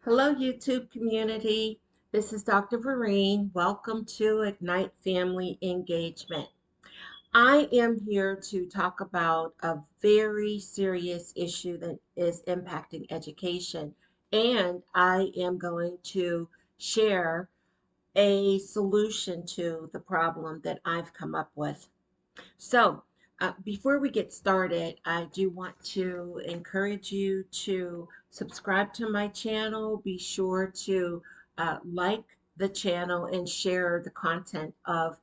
Hello, YouTube community. This is Dr. Vereen. Welcome to Ignite Family Engagement. I am here to talk about a very serious issue that is impacting education, and I am going to share a solution to the problem that I've come up with. Before we get started, I do want to encourage you to subscribe to my channel. Be sure to like the channel and share the content of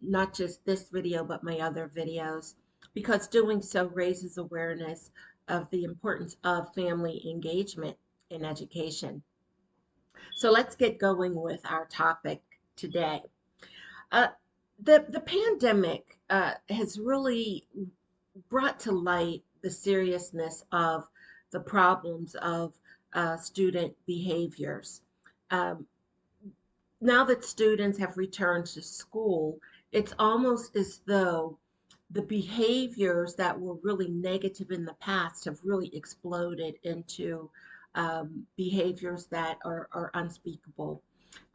not just this video, but my other videos, because doing so raises awareness of the importance of family engagement in education. So let's get going with our topic today. Uh, the pandemic has really brought to light the seriousness of the problems of student behaviors. Um, Now that students have returned to school, it's almost as though the behaviors that were really negative in the past have really exploded into behaviors that are unspeakable.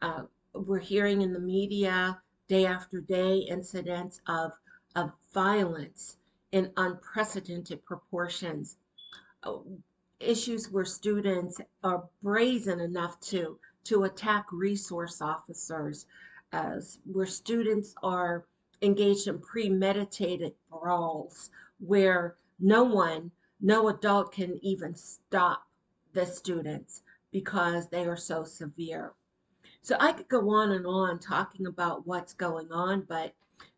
Uh, we're hearing in the media day after day incidents of violence in unprecedented proportions, uh, issues where students are brazen enough to attack resource officers, where students are engaged in premeditated brawls, where no adult can even stop the students because they are so severe. So I could go on and on talking about what's going on, but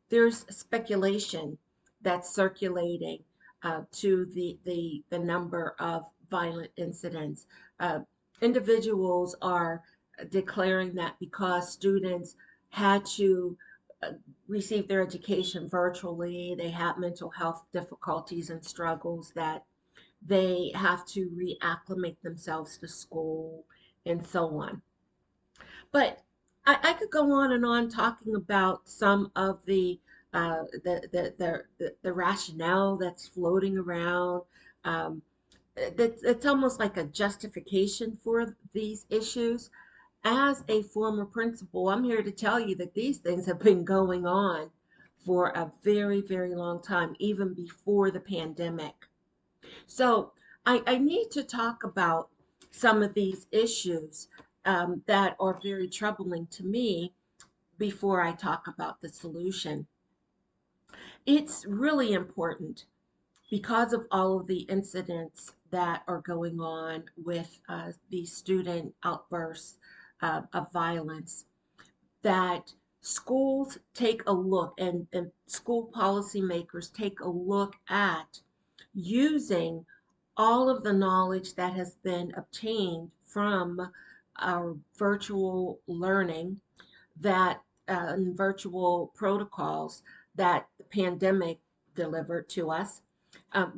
there's speculation that's circulating to the number of violent incidents. Uh, Individuals are declaring that because students had to uh, receive their education virtually, they have mental health difficulties and struggles, that they have to reacclimate themselves to school and so on. But I could go on and on talking about some of the rationale that's floating around. Um, it's almost like a justification for these issues. As a former principal, I'm here to tell you that these things have been going on for a very, very long time, even before the pandemic. So I need to talk about some of these issues that are very troubling to me before I talk about the solution. It's really important because of all of the incidents that are going on with these student outbursts of violence, that schools take a look, and school policymakers take a look at using all of the knowledge that has been obtained from our virtual learning, that and virtual protocols that the pandemic delivered to us.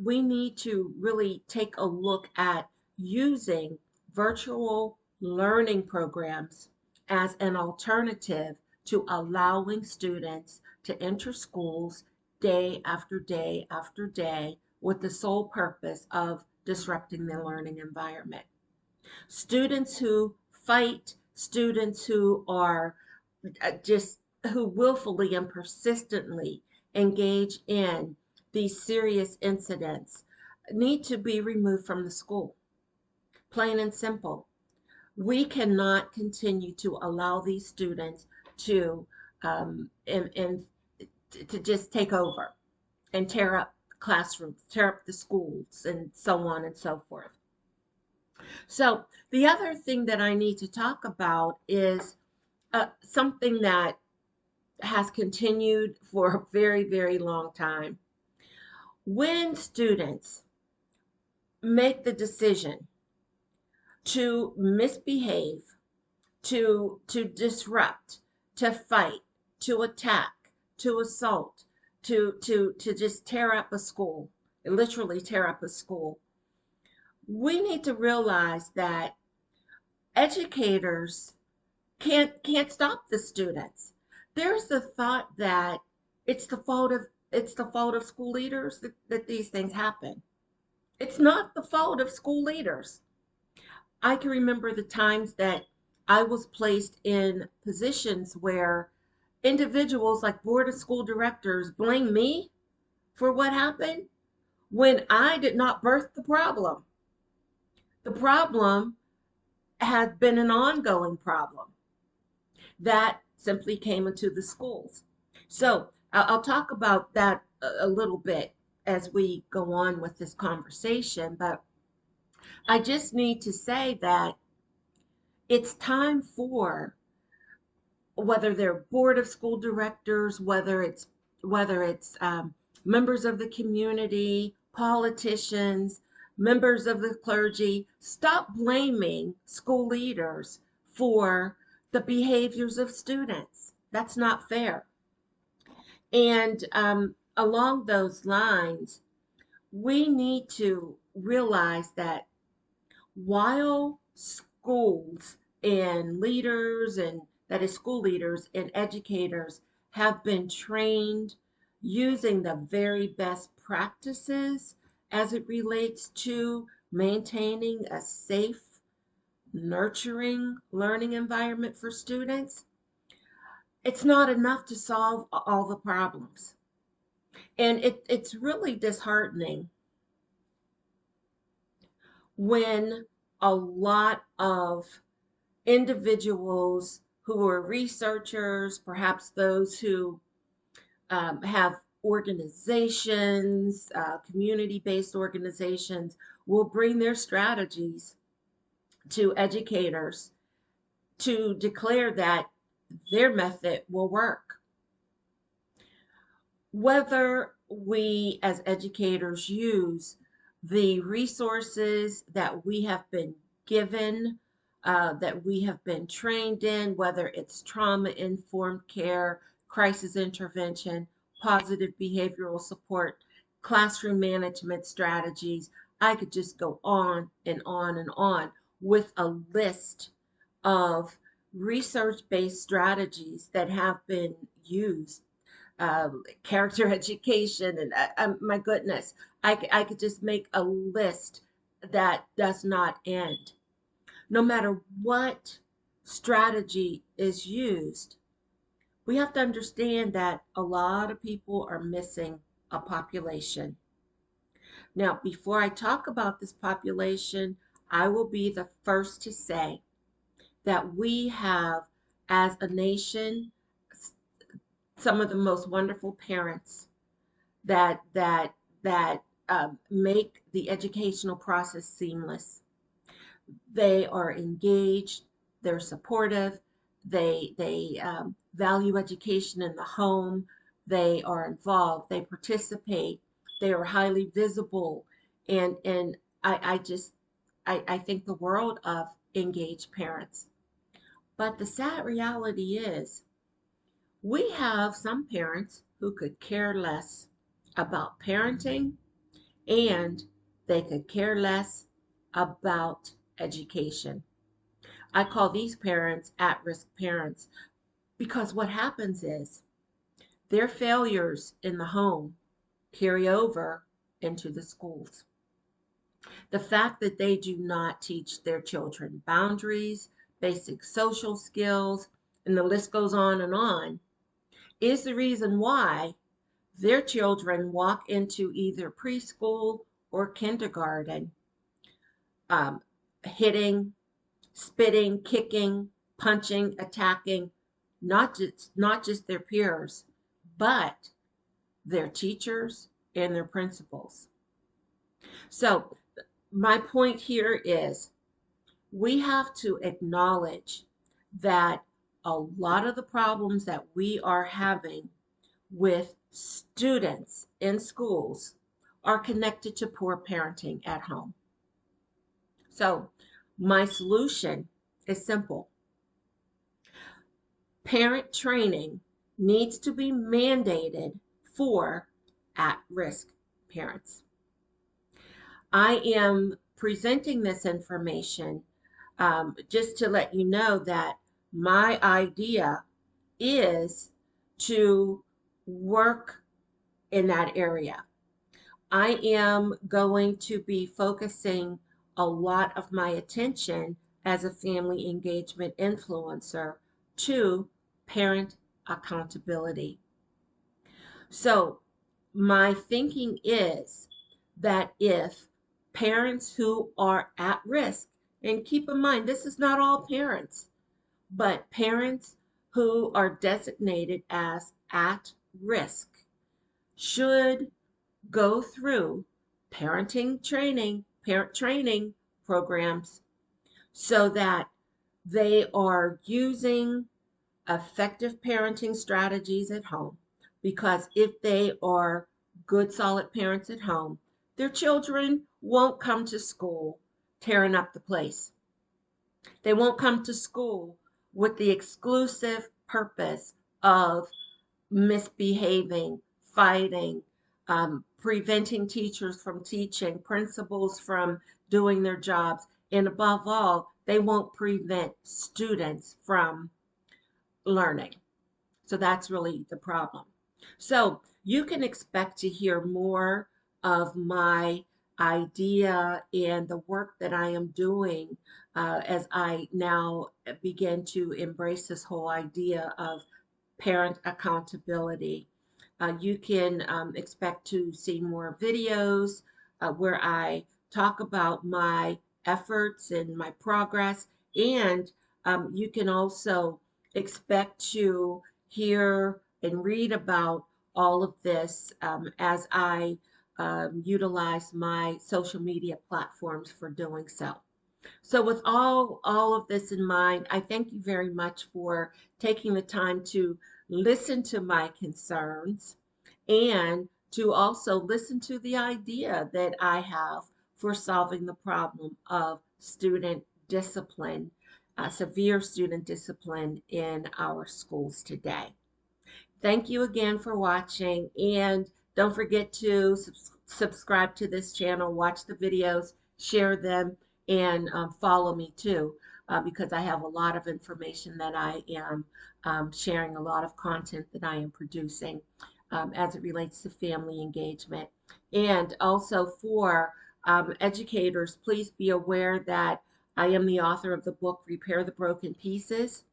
We need to really take a look at using virtual learning programs as an alternative to allowing students to enter schools day after day after day with the sole purpose of disrupting their learning environment. Students who fight, students who are just who willfully and persistently engage in these serious incidents need to be removed from the school. Plain and simple. We cannot continue to allow these students to and to just take over and tear up classrooms, tear up the schools, and so on and so forth. So the other thing that I need to talk about is something that has continued for a very, very long time. When students make the decision to misbehave, to disrupt, to fight, to attack, to assault, to just tear up a school, literally tear up a school, we need to realize that educators can't stop the students. There's the thought that it's the fault of school leaders that these things happen. It's not the fault of school leaders. I can remember the times that I was placed in positions where individuals like board of school directors blame me for what happened when I did not birth the problem. The problem had been an ongoing problem that simply came into the schools. So I'll talk about that a little bit as we go on with this conversation, but I just need to say that it's time for, whether they're board of school directors, whether it's members of the community, politicians, members of the clergy, stop blaming school leaders for the behaviors of students. That's not fair. And along those lines, we need to realize that while schools and leaders, and that is school leaders and educators, have been trained using the very best practices as it relates to maintaining a safe, nurturing learning environment for students, it's not enough to solve all the problems. And it's really disheartening when a lot of individuals who are researchers, perhaps those who have organizations, community based organizations, will bring their strategies to educators to declare that their method will work. Whether we as educators use the resources that we have been given, that we have been trained in, whether it's trauma informed care, crisis intervention, positive behavioral support, classroom management strategies, I could just go on and on and on with a list of research based strategies that have been used, character education, and my goodness, I could just make a list that does not end. No matter what strategy is used, we have to understand that a lot of people are missing a population. Now, before I talk about this population, I will be the first to say that we have, as a nation, some of the most wonderful parents that make the educational process seamless. They are engaged, they're supportive, they value education in the home, they are involved, they participate, they are highly visible, and I just I think the world of engaged parents. But the sad reality is we have some parents who could care less about parenting, and they could care less about education. I call these parents at risk parents because what happens is their failures in the home carry over into the schools. The fact that they do not teach their children boundaries, basic social skills, and the list goes on, is the reason why their children walk into either preschool or kindergarten, um, hitting, spitting, kicking, punching, attacking, not just their peers, but their teachers and their principals. So my point here is we have to acknowledge that a lot of the problems that we are having with students in schools are connected to poor parenting at home. So, my solution is simple. Parent training needs to be mandated for at risk parents. I am presenting this information just to let you know that my idea is to work in that area. I am going to be focusing a lot of my attention as a family engagement influencer to parent accountability. So, my thinking is that if parents who are at risk, and keep in mind, this is not all parents, but parents who are designated as at risk should go through parent training programs so that they are using effective parenting strategies at home. Because if they are good, solid parents at home, their children won't come to school tearing up the place. They won't come to school with the exclusive purpose of misbehaving, fighting, preventing teachers from teaching, principals from doing their jobs, and above all, they won't prevent students from learning. So that's really the problem. So you can expect to hear more of my idea and the work that I am doing as I now begin to embrace this whole idea of parent accountability. You can expect to see more videos where I talk about my efforts and my progress, and you can also expect to hear and read about all of this as I utilize my social media platforms for doing so. So with all of this in mind, I thank you very much for taking the time to listen to my concerns and to also listen to the idea that I have for solving the problem of student discipline, severe student discipline in our schools today. Thank you again for watching, and don't forget to subscribe to this channel, watch the videos, share them, and follow me too, because I have a lot of information that I am sharing, a lot of content that I am producing as it relates to family engagement. And also for educators, please be aware that I am the author of the book Repair the Broken Pieces.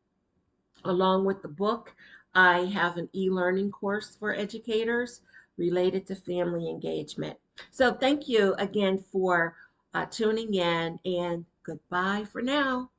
Along with the book, I have an e-learning course for educators related to family engagement. So thank you again for tuning in, and goodbye for now.